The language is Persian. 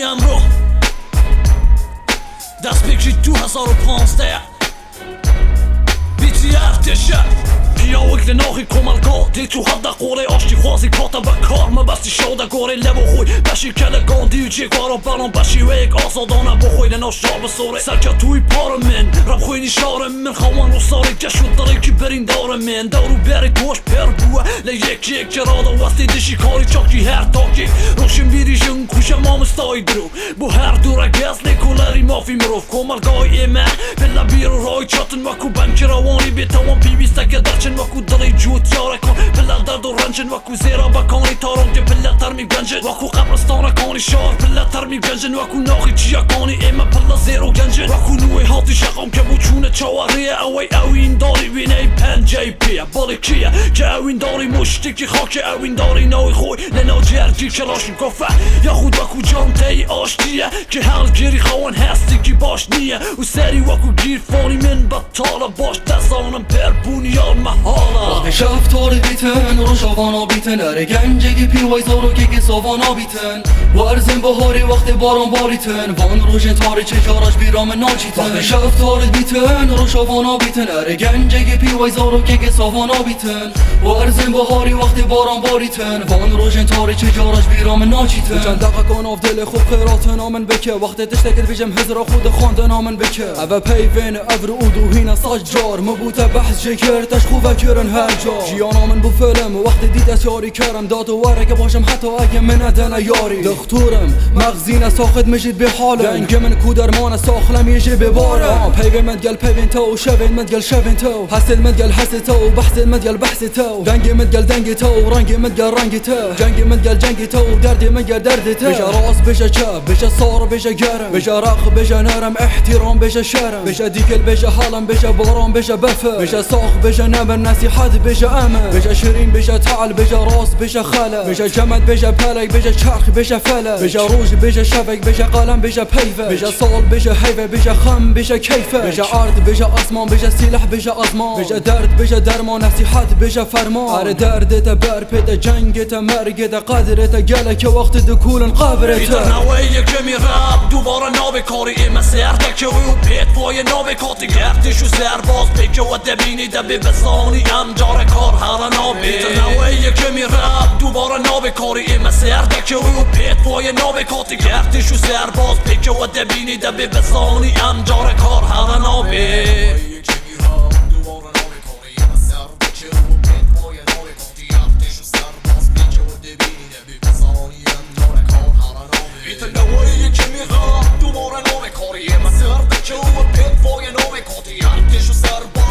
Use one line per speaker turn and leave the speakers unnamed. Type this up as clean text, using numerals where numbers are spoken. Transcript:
امرو دست بگیرید 2015 بیتی ارتشه بیا وقت ناخی کمالگاه دی تو حد قوله آشتی خوازی کاتا به کار مبستی شده گاره لب و خوی بشی کلگان دیو چی کارا بلان بشی و یک آزادانه بخوی لناشا بسوره سرکت توی پار من رب خوی نشار من خوان رو ساری گشود داره که برین دار من دارو بری گوش پر بوه لیک یک جرادا وستی دشی کاری چاکی هر تاکی روشن بیریشن کوش مامستای درو بو هر دوره گز لیکولاری مافی مروف کمالگاه ایمه بلا بیرو رای چاتن وکو بنک روانی بیتوان بیبیسته که درچن وکو دلی جوت یاره کن پلق درد و رنجن وکو زیرا بکانی تاران که پلق تر می گنجن وکو قبرستان کانی شار پلق تر می گنجن وکو ناخی چیا کانی ایمه پلق زیرو گنجن وکو نوی هاتی شقام که بو چونه چواریه اوین داری وینه پنجه پیه بالی کیه که اوین داری مشتی که خاک اوین داری نوی خوی لنا جرگی کلاشن کفه یا خود وکو جان تی آشتیه که حل گیری خوان هستی که باش نیه و سری وکو گیر فانی من بطاله باش دستانم پر بونیان محاله
شفتار بیتن رو شوانا بیتن اره گنجگی پیوای زارو که سوانا بیتن ورزن بهاری وقت باران باریتن وان روشن تاری چه کاراش بیرام ناچیتن شفتار بیتن رو شوانا بیتن اره گنجگی پیوای زارو که سوانا بیتن ورزن بهاری وقت باران باریتن وان روشن تاری چه کاراش بیرام ناچیتن چند دقیقان آف دل خوب خیرات نامن بکه وقت تشتکت بیجم هزرا خود خانده نامن بکه او پیوین افر اودو هینا ساج جار مبوته بحث جکر تشخوفه کرن هر جا جیانا من بو فیلم وقت دید از یاری کرم داد و وره که باشم حتی اگه من ادن یاری دختورم مغزینه ساخت مجید به حالم دنگ من کودرمان ساخلم یجی ببارم پیوین من گل پیوین تو شوین من گل شوین تو حسد من گل حسد تو بحث من گل بحث تو دنگ من گل دنگ تو رنگ من گل رنگ تو جنگ من گل جنگ تو درد من گل درد تو بجا راس بجا چپ بجا صار بجا گرم بجا رق بجا نرم احترام بجا شرم بجا دیگل بجا حالم بجا باران بجا بفر بجا ساخ بجا نبن نصیحت بجا امن بجا شیرین بجا تعال بجا راس بجا خلا بجا جمد بجا پلک بجا چرخ بجا فلک بجا روج بجا شبک بجا قلم بجا پیفه بجا سال بجا حیفه بجا خم بجا کیفه بجا ارض بجا آسمان بجا سلاح بجا آزمان بجا درد بجا درمان نصیحت بجا فرمان اره دردت بر پیدا جنگت مرگت قدرت گلک وقت دکولن قبرت
بیتر نوعی که می رب دوباره نابکاری ایمه سرده که او پیتوای نابکاتی گردش و سرباز بگه و دبینی دبی بزانی امجار کار هرنا بیتر نوعی که می رب دوباره نابکاری ایمه سرده که او پیتوای نابکاتی گردش و سرباز بگه و دبینی دبی بزانی امجار کار هرنا
دوباره نام کاری مسیر که او پیت وای نام کاتی ارتش و سرباز